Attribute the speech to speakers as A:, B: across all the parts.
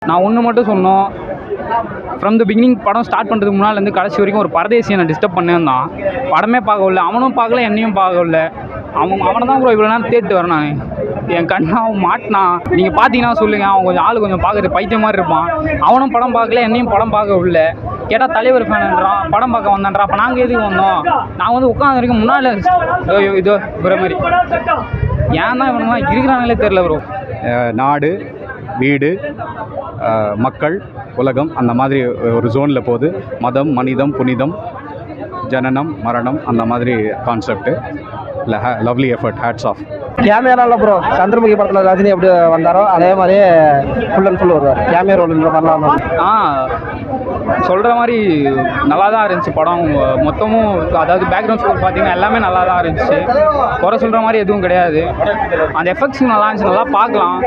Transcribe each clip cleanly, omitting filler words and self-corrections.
A: நான் ஒன்று மட்டும் சொன்னோம், ஃப்ரம் த பிகினிங் படம் ஸ்டார்ட் பண்ணுறதுக்கு முன்னாலேருந்து கடைசி வரைக்கும் ஒரு பரதேசியை நான் டிஸ்டர்ப் பண்ணியிருந்தான். படமே பார்க்கவில்லை, அவனும் பார்க்கல, என்னையும் பார்க்கவில்லை. அவனை தான் ப்ரோ இவ்வளோ நேரம் தேட்டு வரேன் நான். என் கண்ணா அவன் மாட்டினான். நீங்கள் பார்த்தீங்கன்னா சொல்லுங்கள், அவன் கொஞ்சம் ஆள் கொஞ்சம் பார்க்குறது பைத்தியம் மாதிரி இருப்பான். அவனும் படம் பார்க்கல, என்னையும் படம் பார்க்கவில்லை. கேட்டால் தலைவர் ஃபேன்ன்றான், படம் பார்க்க வந்தான்றான். அப்போ நாங்கள் எதுக்கு வந்தோம்? நான் வந்து உட்காந்து வரைக்கும் முன்னால் இதோ இருக்கிற மாதிரி ஏன் தான் இவனுங்களாம் இருக்கிறாங்களே தெரில ப்ரோ.
B: நாடு, வீடு, மக்கள், உலகம் அந்த மாதிரி ஒரு ஜோனில் போகுது. மதம், மனிதம், புனிதம், ஜனனம், மரணம் அந்த மாதிரி concept. Lovely effort, hats off.
C: கேமியானால ப்ரோ சந்திரமுகி படத்தில் ரஜினி எப்படி வந்தாரோ அதே மாதிரியே ஃபுல் அண்ட் ஃபுல் வருவார். கேமியா ரோல்ன்ற மாதிரிலாம்
A: சொல்கிற மாதிரி நல்லா தான் இருந்துச்சு படம் மொத்தமும். அதாவது பேக்ரவுண்ட் ஸ்கோர் பார்த்தீங்கன்னா எல்லாமே நல்லா தான் இருந்துச்சு. குறை சொல்கிற மாதிரி எதுவும் கிடையாது. அந்த எஃபெக்ட்ஸ் நல்லா இருந்துச்சு, நல்லா பார்க்கலாம்.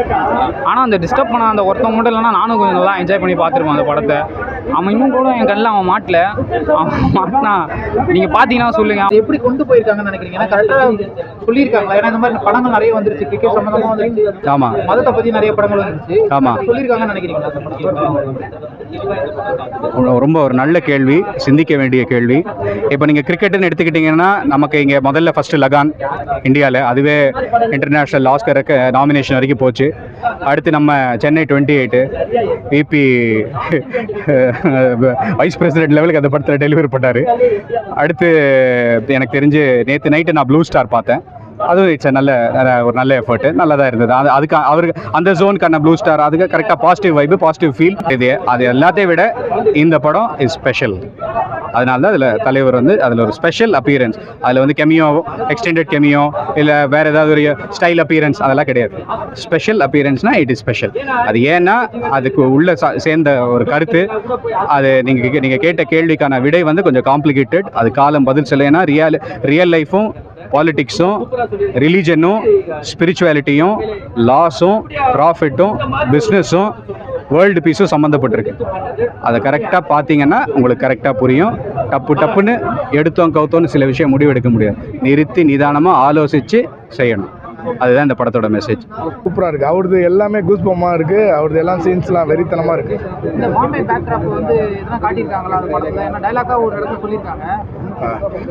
A: ஆனால் அந்த டிஸ்டர்ப் பண்ண அந்த ஒருத்தவங்க மட்டும் இல்லைனா நானும் கொஞ்சம் நல்லா என்ஜாய் பண்ணி பார்த்துருப்பேன் அந்த படத்தை. அவன் இன்னும் கூட என் கண்ணில் அவன் மாட்டல. அவன் மாட்டினா நீங்கள் பார்த்தீங்கன்னா சொல்லுங்கள்.
C: எப்படி கொண்டு போயிருக்காங்கன்னு நினைக்கிறீங்க? ஏன்னா கரெக்டாக சொல்லியிருக்காங்களா? ஏன்னா இந்த மாதிரி படங்கள் நிறைய வந்துருச்சு, கிரிக்கெட் சம்மந்தமாக வந்துருச்சு,
B: ஆமாம்,
C: மதத்தை பற்றி நிறைய படங்கள் வந்துருச்சு.
B: ஆமாம்,
C: சொல்லியிருக்காங்கன்னு நினைக்கிறீங்களா?
B: ரொம்ப ஒரு நல்ல கேள்வி, சிந்திக்க வேண்டிய கேள்வி. இப்போ நீங்கள் கிரிக்கெட்டுன்னு எடுத்துக்கிட்டிங்கன்னா நமக்கு இங்கே முதல்ல ஃபஸ்ட்டு லகான் இந்தியாவில், அதுவே இன்டர்நேஷ்னல் ஆஸ்கருக்கு நாமினேஷன் வரைக்கும் போச்சு. அடுத்து நம்ம சென்னை 28 விபி வைஸ் பிரசிடென்ட் லெவலுக்கு அந்த படத்தில் டெலிவரி பண்ணார். அடுத்து எனக்கு தெரிஞ்சு நேற்று நைட்டு நான் ப்ளூ ஸ்டார் பார்த்தேன். அதுவும் இட்ஸ் ஒரு நல்ல எஃபர்ட், நல்லா தான் இருந்தது. அதுக்கு அவருக்கு அந்த ஜோனுக்கான ப்ளூ ஸ்டார், அதுக்கு கரெக்டாக பாசிட்டிவ் வைப்பு, பாசிட்டிவ் ஃபீல். அது எல்லாத்தையும் விட இந்த படம் இஸ் ஸ்பெஷல். அதனால தான் அதில் தலைவர் வந்து அதில் ஒரு ஸ்பெஷல் அப்பியரன்ஸ். அதில் வந்து கெமியோ, எக்ஸ்டெண்டட் கெமியோ, இல்லை வேறு ஏதாவது ஒரு ஸ்டைல் அப்பியரன்ஸ் அதெல்லாம் கிடையாது. ஸ்பெஷல் அப்பியரன்ஸ்னால் இட் இஸ் ஸ்பெஷல். அது ஏன்னா அதுக்கு உள்ள சேர்ந்த ஒரு கருத்து, அது நீங்கள் கேட்ட கேள்விக்கான விடை வந்து கொஞ்சம் காம்ப்ளிகேட்டட். அது காலம் பதில் சொல்லேன்னா ரியல் லைஃப்பும், பாலிட்டிக்ஸும், ரிலீஜனும், ஸ்பிரிச்சுவாலிட்டியும், லாஸும், ப்ராஃபிட்டும், பிஸ்னஸும், வேர்ல்டு பீஸும் சம்மந்தப்பட்டிருக்கு. அதை கரெக்டாக பார்த்தீங்கன்னா உங்களுக்கு கரெக்டாக புரியும். டப்புன்னு எடுத்தோம் கவுத்தோன்னு சில விஷயம் முடிவெடுக்க முடியாது. நிறுத்தி நிதானமாக ஆலோசித்து செய்யணும். அதுதான் இந்த படத்தோட மெசேஜ்.
D: சூப்பராக இருக்குது. அவரது எல்லாமே கூஸ்பமாக இருக்குது. அவரது எல்லாம் சீன்ஸ்லாம் வெறித்தனமாக இருக்குது.
C: இந்த பாம்பே பேக்ட்ராப் வந்து இதெல்லாம் காட்டியிருக்காங்களா அந்த படத்தில்? ஏன்னா டைலாக்காக ஒரு இடத்துல சொல்லியிருக்காங்க.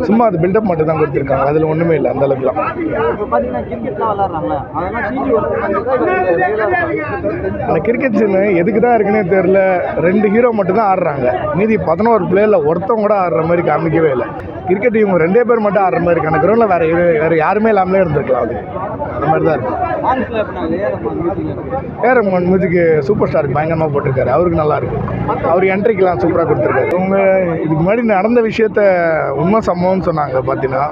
D: சும்மா அது பில்டப் மட்டும் தான் கொடுத்துருக்காங்க, அதில் ஒன்றுமே இல்லை அந்த அளவுக்குலாம்.
C: இப்போ பார்த்தீங்கன்னா கிரிக்கெட்லாம் விளாட்றாங்களா, அதெல்லாம் சிஜி
D: அந்த கிரிக்கெட் சீனு எதுக்கு தான் இருக்குன்னே தெரில. 2 ஹீரோ மட்டும் தான் ஆடுறாங்க, மீதி 11 பிளேயரில் ஒருத்தவங்க கூட ஆடுற மாதிரி காமிக்கவே இல்லை. கிரிக்கெட் இவங்க 2 பேர் மட்டும் ஆடுற மாதிரி இருக்கு. அந்த கிரௌண்டில் வேறு யாருமே இல்லாமலே இருந்திருக்கலாம். அது அந்த மாதிரி தான் இருக்குது. ஏஆர் மியூசிக்கு சூப்பர் ஸ்டாருக்கு பயங்கரமாக போட்டிருக்காரு. அவருக்கு நல்லா இருக்குது. அவர் என்ட்ரிக்கெலாம் சூப்பராக கொடுத்துருக்காரு. அவங்க இதுக்கு முன்னாடி நடந்த விஷயத்த உண்மை சம்பவம்னு சொன்னாங்க. பார்த்தீங்கன்னா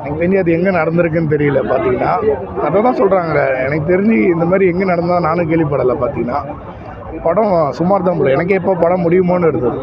D: எனக்கு தெரிஞ்சு அது எங்கே நடந்திருக்குன்னு தெரியல. பார்த்தீங்கன்னா அதை தான் சொல்கிறாங்க. எனக்கு தெரிஞ்சு இந்த மாதிரி எங்கே நடந்தால் நானும் கேள்விப்படலை. பார்த்தீங்கன்னா படம் சுமார் தான் போல. எனக்கே எப்போ படம் முடியுமோன்னு இருந்தது.